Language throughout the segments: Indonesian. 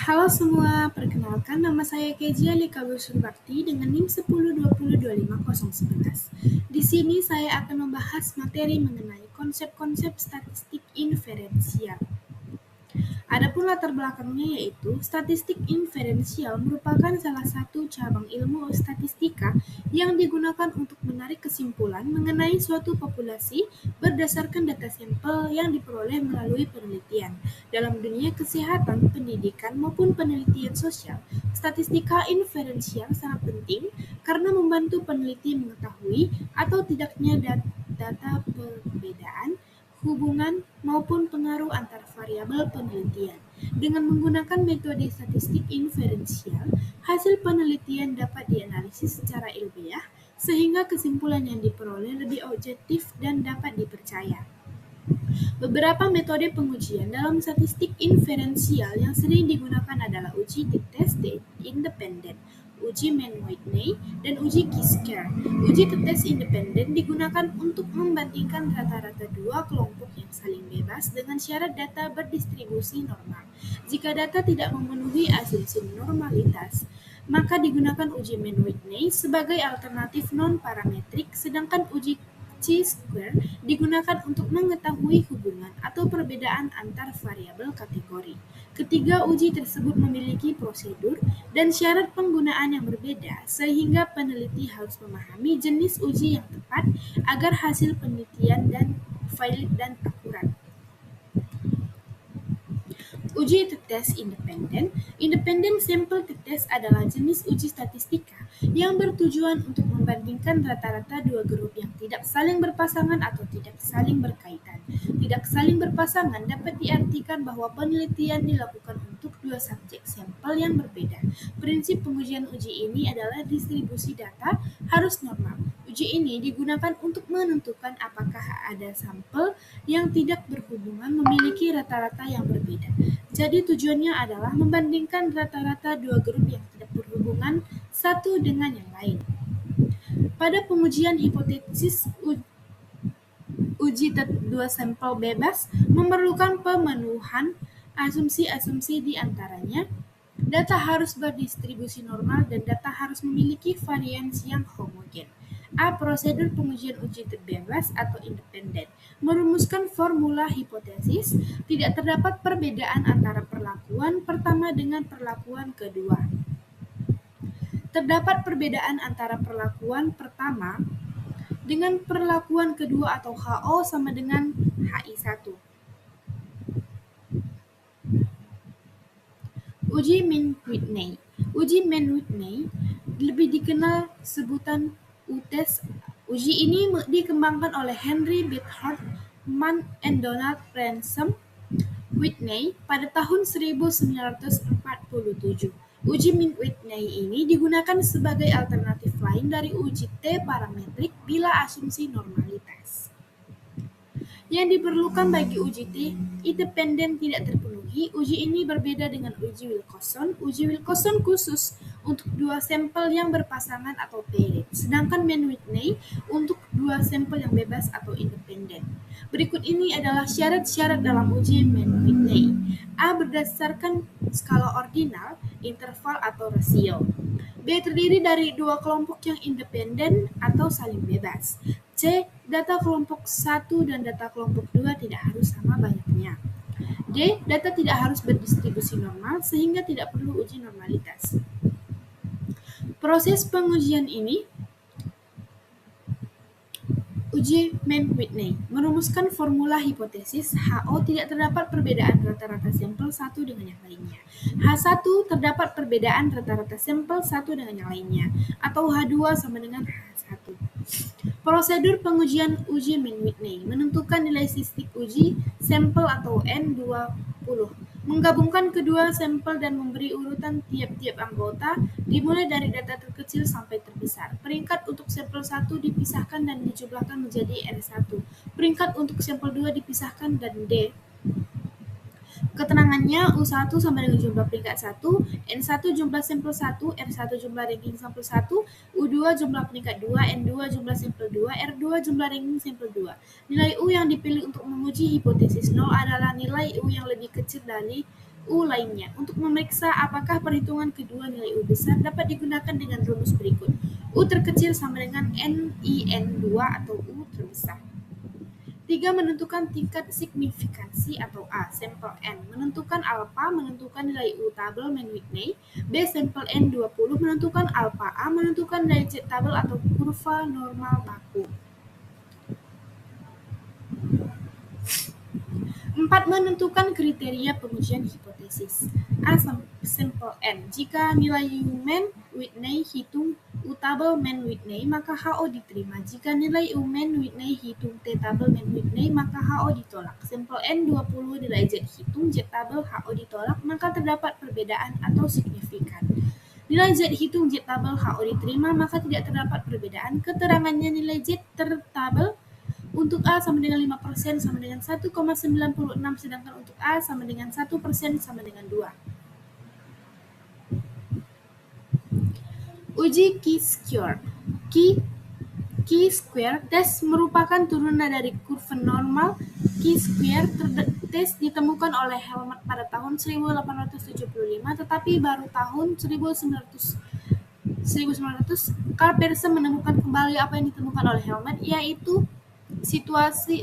Halo semua, perkenalkan nama saya Kezia Likawil Surbakti dengan NIM 1020250111. Di sini saya akan membahas materi mengenai konsep-konsep statistik inferensial. Adapun latar belakangnya yaitu statistik inferensial merupakan salah satu cabang ilmu statistika yang digunakan untuk menarik kesimpulan mengenai suatu populasi berdasarkan data sampel yang diperoleh melalui penelitian. Dalam dunia kesehatan, pendidikan, maupun penelitian sosial, statistika inferensial sangat penting karena membantu peneliti mengetahui atau tidaknya data perbedaan, hubungan, maupun pengaruh antar variabel penelitian. Dengan menggunakan metode statistik inferensial, hasil penelitian dapat dianalisis secara ilmiah sehingga kesimpulan yang diperoleh lebih objektif dan dapat dipercaya. Beberapa metode pengujian dalam statistik inferensial yang sering digunakan adalah uji t-test independen, uji Mann-Whitney, dan uji Kiesker. Uji t-test independen digunakan untuk membandingkan rata-rata dua kelompok yang saling bebas dengan syarat data berdistribusi normal. Jika data tidak memenuhi asumsi normalitas, maka digunakan uji Mann-Whitney sebagai alternatif non-parametrik, sedangkan uji Chi-square digunakan untuk mengetahui hubungan atau perbedaan antar variabel kategori. Ketiga uji tersebut memiliki prosedur dan syarat penggunaan yang berbeda, sehingga peneliti harus memahami jenis uji yang tepat agar hasil penelitian dan valid dan akurat. Uji t-test independen. Independent sample t-test adalah jenis uji statistika yang bertujuan untuk membandingkan rata-rata dua grup yang tidak saling berpasangan atau tidak saling berkaitan. Tidak saling berpasangan dapat diartikan bahwa penelitian dilakukan untuk dua subjek sampel yang berbeda. Prinsip pengujian uji ini adalah distribusi data harus normal. Uji ini digunakan untuk menentukan apakah ada sampel yang tidak berhubungan memiliki rata-rata yang berbeda. Jadi tujuannya adalah membandingkan rata-rata dua grup yang tidak berhubungan satu dengan yang lain. Pada pengujian hipotesis uji dua sampel bebas memerlukan pemenuhan asumsi-asumsi di antaranya data harus berdistribusi normal dan data harus memiliki varians yang homogen. A. Prosedur pengujian uji bebas atau independen. Merumuskan formula hipotesis, tidak terdapat perbedaan antara perlakuan pertama dengan perlakuan kedua. Terdapat perbedaan antara perlakuan pertama dengan perlakuan kedua atau HO sama dengan HI1. Uji Mann-Whitney. Uji Mann-Whitney lebih dikenal sebutan U-test. Uji ini dikembangkan oleh Henry Biddeford, Mann and Donald Ransom Whitney pada tahun 1947. Uji Mann-Whitney ini digunakan sebagai alternatif lain dari uji T-parametrik bila asumsi normalitas. Yang diperlukan bagi uji T-independen tidak terpenuhi. Uji ini berbeda dengan uji Wilcoxon. Uji Wilcoxon khusus untuk dua sampel yang berpasangan atau paired, sedangkan Mann-Whitney untuk dua sampel yang bebas atau independen. Berikut ini adalah syarat-syarat dalam uji Mann-Whitney. A. Berdasarkan skala ordinal, interval atau rasio. B. Terdiri dari dua kelompok yang independen atau saling bebas. C. Data kelompok 1 dan data kelompok 2 tidak harus sama banyaknya. D. Data tidak harus berdistribusi normal sehingga tidak perlu uji normalitas. Proses pengujian ini uji Mann-Whitney. Merumuskan formula hipotesis HO tidak terdapat perbedaan rata-rata sampel satu dengan yang lainnya. H1 terdapat perbedaan rata-rata sampel satu dengan yang lainnya, atau H2 sama dengan H1. Prosedur pengujian uji Mann-Whitney. Menentukan nilai statistik uji sampel atau N20. Menggabungkan kedua sampel dan memberi urutan tiap-tiap anggota dimulai dari data terkecil sampai terbesar. Peringkat untuk sampel 1 dipisahkan dan dijumlahkan menjadi R1. Peringkat untuk sampel 2 dipisahkan dan D. Keterangannya U1 sama dengan jumlah peringkat 1, N1 jumlah sampel 1, R1 jumlah ranking sampel 1, U2 jumlah peringkat 2, N2 jumlah sampel 2, R2 jumlah ranking sampel 2. Nilai U yang dipilih untuk menguji hipotesis 0 adalah nilai U yang lebih kecil dari U lainnya. Untuk memeriksa apakah perhitungan kedua nilai U besar dapat digunakan dengan rumus berikut. U terkecil sama dengan NIN2 atau U terbesar. 3. Menentukan tingkat signifikansi atau A, sampel N. Menentukan alfa, menentukan nilai U tabel Mann-Whitney. B. Sampel N20, menentukan alfa A, menentukan nilai Z tabel atau kurva normal baku. 4. Menentukan kriteria pengujian hipotesis. A. Sampel N. Jika nilai U Mann-Whitney hitung U tabel Mann-Whitney, maka HO diterima. Jika nilai U Mann-Whitney hitung T tabel Mann-Whitney, maka HO ditolak. Sampel N20 nilai Z hitung Z tabel HO ditolak, maka terdapat perbedaan atau signifikan. Nilai Z hitung Z tabel HO diterima, maka tidak terdapat perbedaan. Keterangannya nilai Z tertabel untuk A sama dengan 5% sama dengan 1,96, sedangkan untuk A sama dengan 1% sama dengan 2. Uji Chi-square. Chi-square test merupakan turunan dari kurva normal. Chi-square test ditemukan oleh Helmont pada tahun 1875, tetapi baru tahun 1900 Carl Pearson menemukan kembali apa yang ditemukan oleh Helmont, yaitu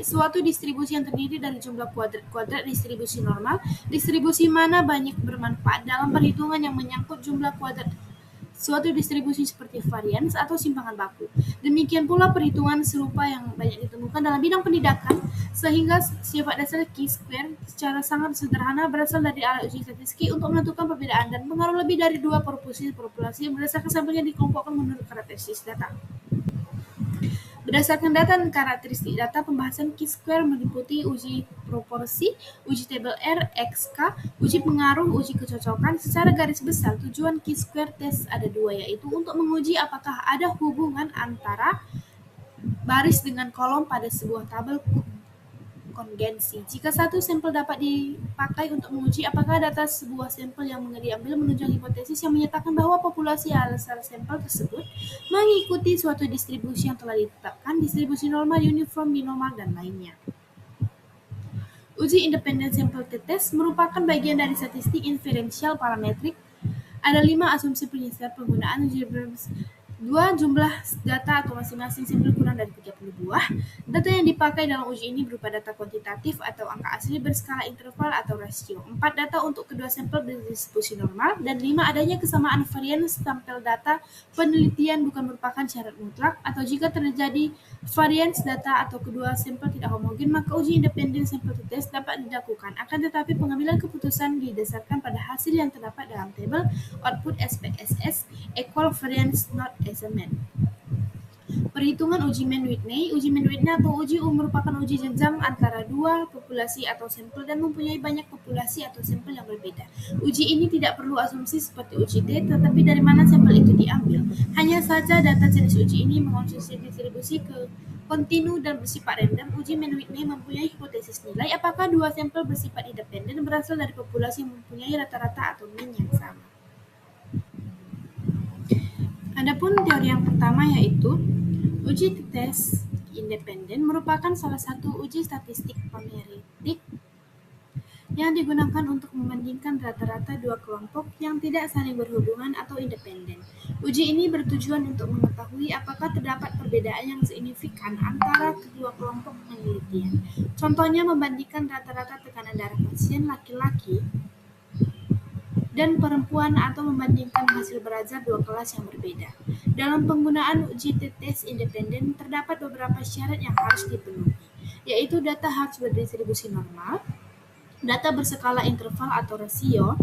suatu distribusi yang terdiri dari jumlah kuadrat distribusi normal, distribusi mana banyak bermanfaat dalam perhitungan yang menyangkut jumlah kuadrat suatu distribusi seperti varians atau simpangan baku. Demikian pula perhitungan serupa yang banyak ditemukan dalam bidang pendidikan, sehingga sifat dasar Chi-square secara sangat sederhana berasal dari alat uji statistik untuk menentukan perbedaan dan pengaruh lebih dari dua populasi berdasarkan sampel yang dikelompokkan menurut karakteristik data. Berdasarkan data dan karakteristik data, pembahasan Chi-square meliputi uji proporsi, uji tabel R, XK, uji pengaruh, uji kecocokan. Secara garis besar, tujuan Chi-square test ada dua, yaitu untuk menguji apakah ada hubungan antara baris dengan kolom pada sebuah tabel kongensi. Jika satu sampel dapat dipakai untuk menguji apakah data sebuah sampel yang diambil menunjang hipotesis yang menyatakan bahwa populasi asal sampel tersebut mengikuti suatu distribusi yang telah ditetapkan, distribusi normal, uniform, binormal, dan lainnya. Uji independen sampel test merupakan bagian dari statistik inferensial parametrik. Ada 5 asumsi prinsip penggunaan uji. 2. Jumlah data atau masing-masing sampel kurang dari 30 buah. Data yang dipakai dalam uji ini berupa data kuantitatif atau angka asli berskala interval atau rasio. 4. Data untuk kedua sampel berdistribusi normal. Dan 5. Adanya kesamaan varians sampel data. Penelitian bukan merupakan syarat mutlak, atau jika terjadi varians data atau kedua sampel tidak homogen, maka uji independen sampel test dapat dilakukan. Akan tetapi pengambilan keputusan didasarkan pada hasil yang terdapat dalam tabel output SPSS equal variance not estimate. Perhitungan uji Mann-Whitney. Uji Mann-Whitney atau uji U merupakan uji jenjang antara dua populasi atau sampel dan mempunyai banyak populasi atau sampel yang berbeda. Uji ini tidak perlu asumsi seperti uji T, tetapi dari mana sampel itu diambil. Hanya saja data jenis uji ini mengonsumsi distribusi ke kontinu dan bersifat random. Uji Mann-Whitney mempunyai hipotesis nilai apakah dua sampel bersifat independen berasal dari populasi yang mempunyai rata-rata atau mean yang sama. Adapun teori yang pertama, yaitu uji tes independen, merupakan salah satu uji statistik parametrik yang digunakan untuk membandingkan rata-rata dua kelompok yang tidak saling berhubungan atau independen. Uji ini bertujuan untuk mengetahui apakah terdapat perbedaan yang signifikan antara kedua kelompok penelitian. Contohnya membandingkan rata-rata tekanan darah pasien laki-laki dan perempuan, atau membandingkan hasil belajar dua kelas yang berbeda. Dalam penggunaan uji tes independen, terdapat beberapa syarat yang harus dipenuhi, yaitu data harus berdistribusi normal, data berskala interval atau rasio,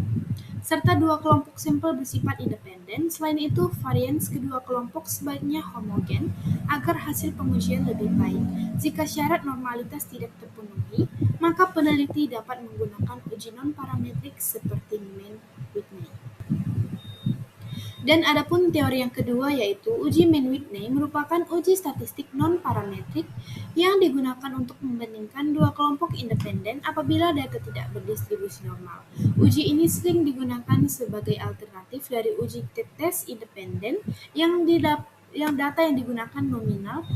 serta dua kelompok sampel bersifat independen. Selain itu, varians kedua kelompok sebaiknya homogen agar hasil pengujian lebih baik. Jika syarat normalitas tidak terpenuhi, maka peneliti dapat menggunakan uji non-parametrik seperti Mann-Whitney. Dan adapun teori yang kedua yaitu uji Mann-Whitney merupakan uji statistik non-parametrik yang digunakan untuk membandingkan dua kelompok independen apabila data tidak berdistribusi normal. Uji ini sering digunakan sebagai alternatif dari uji tes independen yang data yang digunakan nominal,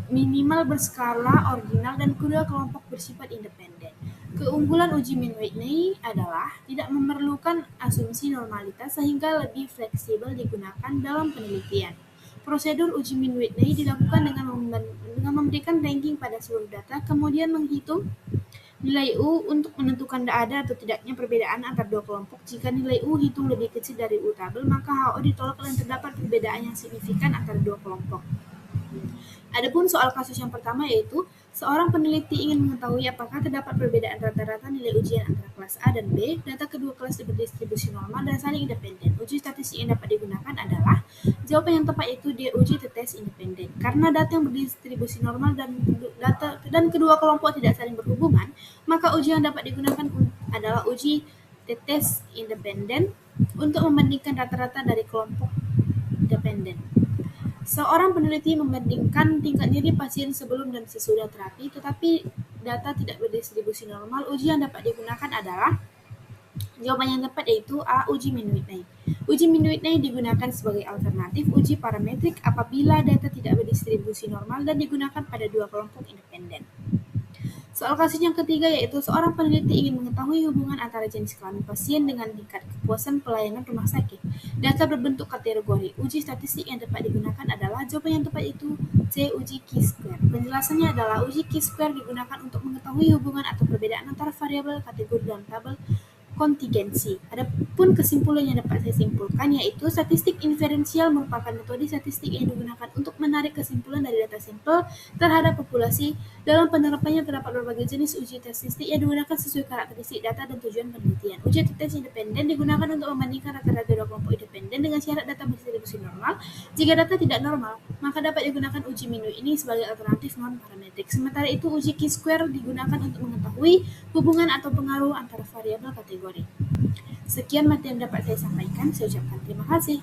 minimal berskala ordinal, dan kedua kelompok bersifat independen. Keunggulan uji Mann-Whitney adalah tidak memerlukan asumsi normalitas sehingga lebih fleksibel digunakan dalam penelitian. Prosedur uji Mann-Whitney dilakukan dengan memberikan ranking pada seluruh data, kemudian menghitung nilai U untuk menentukan ada atau tidaknya perbedaan antara dua kelompok. Jika nilai U hitung lebih kecil dari U tabel, maka HO ditolak dan terdapat perbedaan yang signifikan antara dua kelompok. Adapun soal kasus yang pertama yaitu seorang peneliti ingin mengetahui apakah terdapat perbedaan rata-rata nilai ujian antara kelas A dan B. Data kedua kelas berdistribusi normal dan saling independen. Uji statistik yang dapat digunakan adalah jawaban yang tepat yaitu dia uji tes independen. Karena data yang berdistribusi normal dan kedua kelompok tidak saling berhubungan, maka uji yang dapat digunakan adalah uji tes independen untuk membandingkan rata-rata dari kelompok independen. Seorang peneliti membandingkan tingkat nyeri pasien sebelum dan sesudah terapi, tetapi data tidak berdistribusi normal. Uji yang dapat digunakan adalah jawaban yang tepat yaitu A. Uji Mann-Whitney. Uji Mann-Whitney digunakan sebagai alternatif uji parametrik apabila data tidak berdistribusi normal dan digunakan pada dua kelompok independen. Soal kasus yang ketiga yaitu seorang peneliti ingin mengetahui hubungan antara jenis kelamin pasien dengan tingkat kepuasan pelayanan rumah sakit. Data berbentuk kategori. Uji statistik yang dapat digunakan adalah jawaban yang tepat itu C. Uji Chi-square. Penjelasannya adalah uji Chi-square digunakan untuk mengetahui hubungan atau perbedaan antara variabel kategori dalam tabel kontingensi. Adapun kesimpulan yang dapat saya simpulkan yaitu statistik inferensial merupakan metode statistik yang digunakan untuk menarik kesimpulan dari data sampel terhadap populasi. Dalam penerapannya terdapat berbagai jenis uji statistik yang digunakan sesuai karakteristik data dan tujuan penelitian. Uji tes independen digunakan untuk membandingkan rata-rata dua kelompok independen dengan syarat data berdistribusi normal. Jika data tidak normal, maka dapat digunakan uji Mann-Whitney sebagai alternatif non-parametrik. Sementara itu, uji Chi-square digunakan untuk mengetahui hubungan atau pengaruh antara variabel kategori. Sekian materi yang dapat saya sampaikan. Saya ucapkan terima kasih.